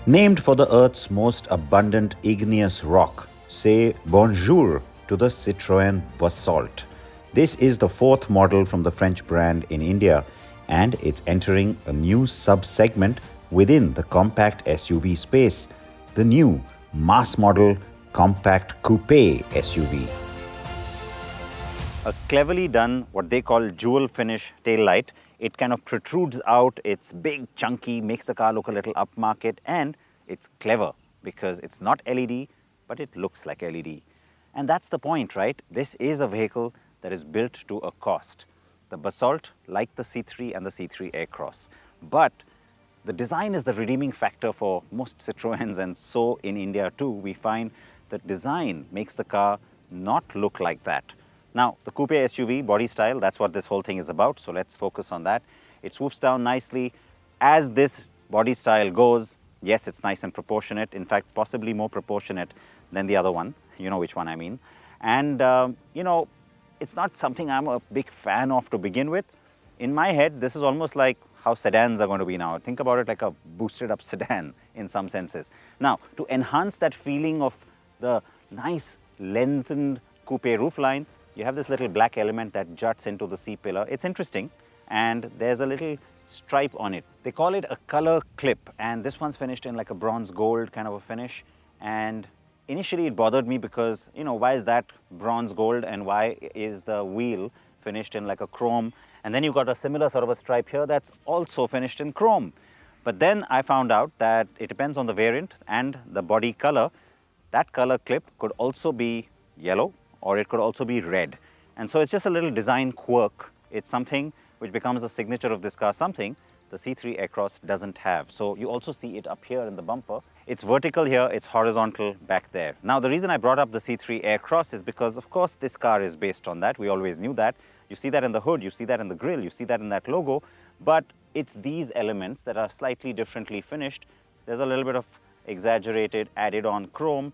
Named for the Earth's most abundant igneous rock, say bonjour to the Citroën Basalt. This is the fourth model from the French brand in India, and it's entering a new sub-segment within the compact SUV space, the new mass model compact coupe SUV. A cleverly done, what they call jewel finish tail light. It kind of protrudes out, it's big, chunky, makes the car look a little upmarket, and it's clever because it's not LED, but it looks like LED. And that's the point, right? This is a vehicle that is built to a cost. The Basalt, like the C3 and the C3 Aircross. But the design is the redeeming factor for most Citroëns, and so in India too, we find that design makes the car not look like that. Now, the coupe SUV body style, that's what this whole thing is about, so let's focus on that. It swoops down nicely. As this body style goes, yes, it's nice and proportionate, in fact, possibly more proportionate than the other one. You know which one I mean. And, it's not something I'm a big fan of to begin with. In my head, this is almost like how sedans are going to be now. Think about it like a boosted up sedan in some senses. Now, to enhance that feeling of the nice lengthened coupe roofline, you have this little black element that juts into the C-pillar. It's interesting, and there's a little stripe on it. They call it a color clip, and this one's finished in like a bronze gold kind of a finish. And initially it bothered me because, why is that bronze gold and why is the wheel finished in like a chrome? And then you've got a similar sort of a stripe here that's also finished in chrome. But then I found out that it depends on the variant and the body color. That color clip could also be yellow, or it could also be red. And so it's just a little design quirk. It's something which becomes a signature of this car, something the C3 Aircross doesn't have. So you also see it up here in the bumper. It's vertical here, it's horizontal back there. Now, the reason I brought up the C3 Aircross is because, of course, this car is based on that. We always knew that. You see that in the hood, you see that in the grille, you see that in that logo, but it's these elements that are slightly differently finished. There's a little bit of exaggerated added on chrome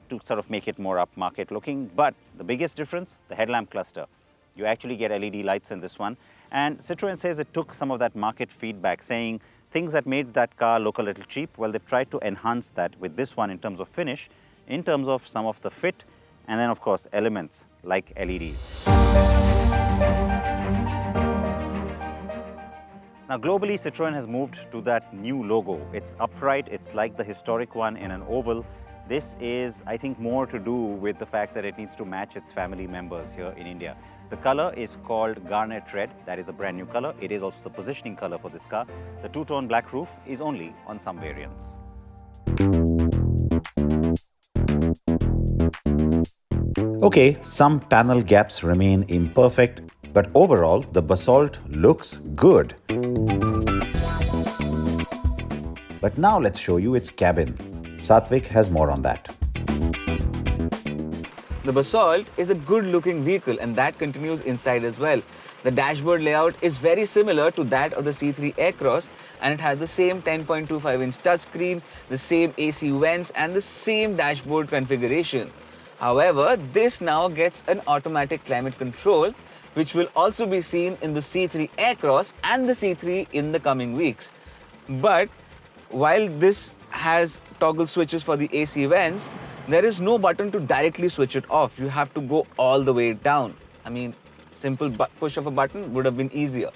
to sort of make it more upmarket looking. But the biggest difference, the headlamp cluster. You actually get LED lights in this one. And Citroën says it took some of that market feedback, saying things that made that car look a little cheap, well, they've tried to enhance that with this one in terms of finish, in terms of some of the fit, and then, of course, elements like LEDs. Now, globally, Citroën has moved to that new logo. It's upright, it's like the historic one in an oval. This is, I think, more to do with the fact that it needs to match its family members here in India. The color is called Garnet Red. That is a brand new color. It is also the positioning color for this car. The two-tone black roof is only on some variants. Okay, some panel gaps remain imperfect, but overall, the Basalt looks good. But now let's show you its cabin. Satvik has more on that. The Basalt is a good-looking vehicle, and that continues inside as well. The dashboard layout is very similar to that of the C3 Aircross, and it has the same 10.25-inch touchscreen, the same AC vents, and the same dashboard configuration. However, this now gets an automatic climate control, which will also be seen in the C3 Aircross and the C3 in the coming weeks. But while this has toggle switches for the AC vents, there is no button to directly switch it off. You have to go all the way down. I mean, simple push of a button would have been easier.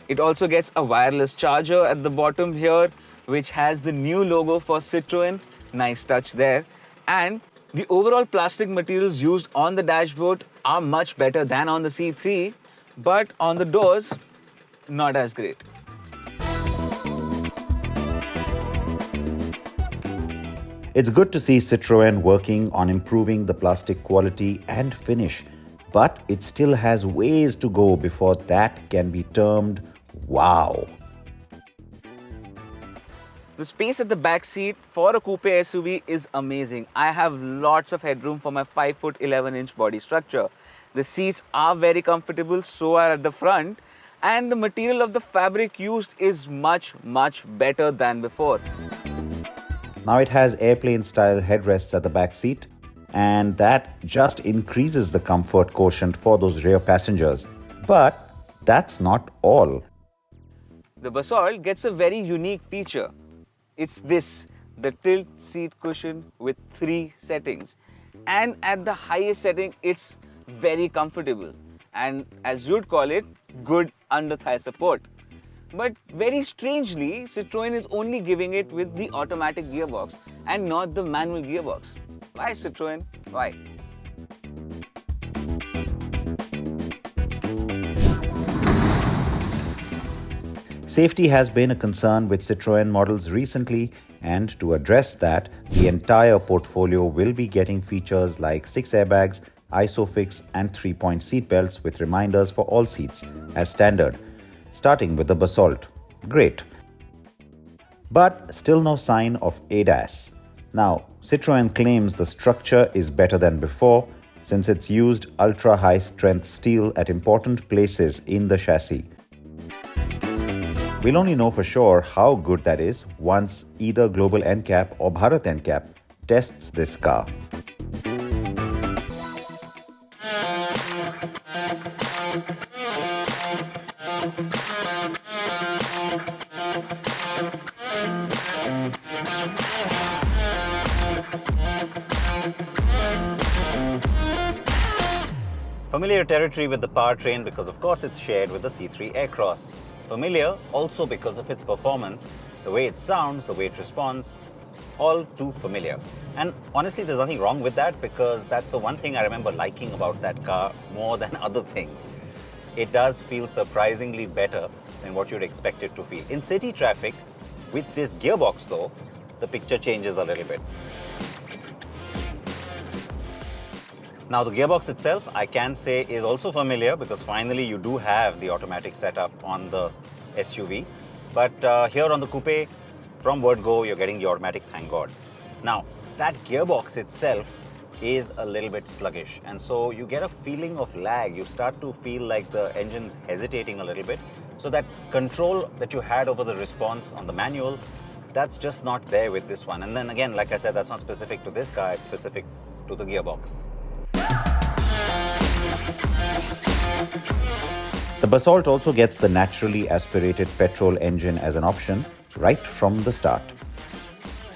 It also gets a wireless charger at the bottom here, which has the new logo for Citroën. Nice touch there. And the overall plastic materials used on the dashboard are much better than on the C3, but on the doors, not as great. It's good to see Citroën working on improving the plastic quality and finish, but it still has ways to go before that can be termed wow. The space at the back seat for a coupe SUV is amazing. I have lots of headroom for my 5'11" body structure. The seats are very comfortable, so are at the front, and the material of the fabric used is much better than before. Now it has airplane-style headrests at the back seat, and that just increases the comfort quotient for those rear passengers. But that's not all. The Basalt gets a very unique feature. It's this, the tilt seat cushion with 3 settings. And at the highest setting, it's very comfortable. And as you'd call it, good under thigh support. But very strangely, Citroën is only giving it with the automatic gearbox and not the manual gearbox. Why, Citroën? Why? Safety has been a concern with Citroën models recently, and to address that, the entire portfolio will be getting features like 6 airbags, ISOFIX and 3-point seat belts with reminders for all seats as standard, starting with the Basalt. Great. But still no sign of ADAS. Now, Citroën claims the structure is better than before since it's used ultra-high strength steel at important places in the chassis. We'll only know for sure how good that is once either Global NCAP or Bharat NCAP tests this car. Familiar territory with the powertrain because of course it's shared with the C3 Aircross. Familiar also because of its performance, the way it sounds, the way it responds, all too familiar. And honestly, there's nothing wrong with that because that's the one thing I remember liking about that car more than other things. It does feel surprisingly better than what you'd expect it to feel. In city traffic, with this gearbox though, the picture changes a little bit. Now the gearbox itself, I can say, is also familiar because finally you do have the automatic setup on the SUV. But here on the Coupe, from word go, you're getting the automatic, thank God. Now, that gearbox itself is a little bit sluggish. And so you get a feeling of lag. You start to feel like the engine's hesitating a little bit. So that control that you had over the response on the manual, that's just not there with this one. And then again, like I said, that's not specific to this car, it's specific to the gearbox. The Basalt also gets the naturally aspirated petrol engine as an option right from the start.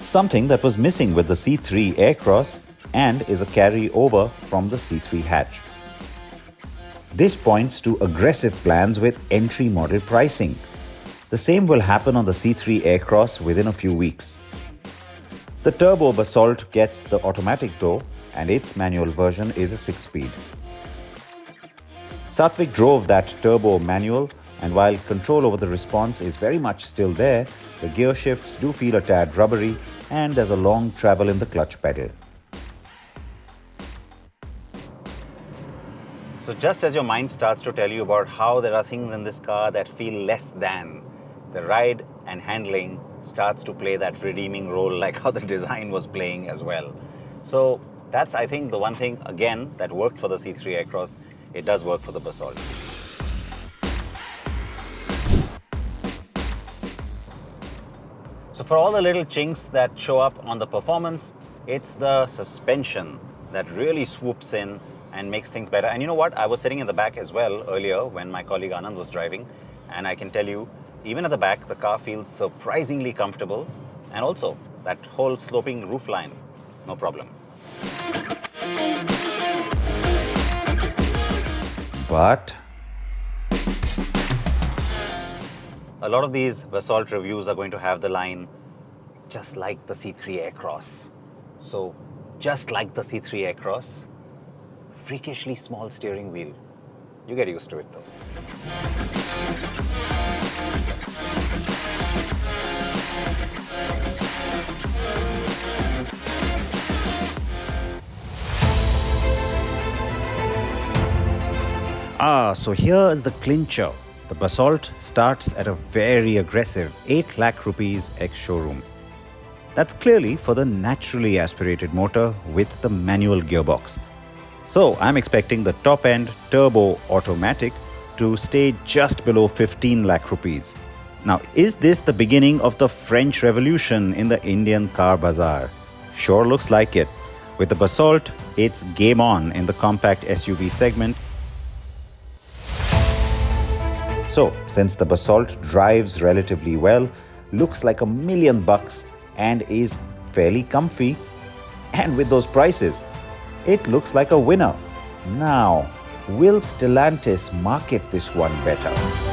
Something that was missing with the C3 Aircross and is a carry-over from the C3 hatch. This points to aggressive plans with entry model pricing. The same will happen on the C3 Aircross within a few weeks. The turbo Basalt gets the automatic though, and its manual version is a 6-speed. Satvik drove that turbo manual, and while control over the response is very much still there, the gear shifts do feel a tad rubbery and there's a long travel in the clutch pedal. So just as your mind starts to tell you about how there are things in this car that feel less than, the ride and handling starts to play that redeeming role like how the design was playing as well. So that's, I think, the one thing, again, that worked for the C3 Aircross. It does work for the Basalt. So for all the little chinks that show up on the performance, it's the suspension that really swoops in and makes things better. And you know what? I was sitting in the back as well earlier when my colleague Anand was driving. And I can tell you, even at the back, the car feels surprisingly comfortable. And also, that whole sloping roofline, no problem. But a lot of these Basalt reviews are going to have the line, just like the C3 Aircross. So, just like the C3 Aircross, freakishly small steering wheel. You get used to it though. So here is the clincher. The Basalt starts at a very aggressive 8 lakh rupees ex-showroom. That's clearly for the naturally aspirated motor with the manual gearbox. So I'm expecting the top-end turbo automatic to stay just below 15 lakh rupees. Now, is this the beginning of the French Revolution in the Indian car bazaar? Sure looks like it. With the Basalt, it's game on in the compact SUV segment. So, since the Basalt drives relatively well, looks like $1,000,000 and is fairly comfy. And with those prices, it looks like a winner. Now, will Stellantis market this one better?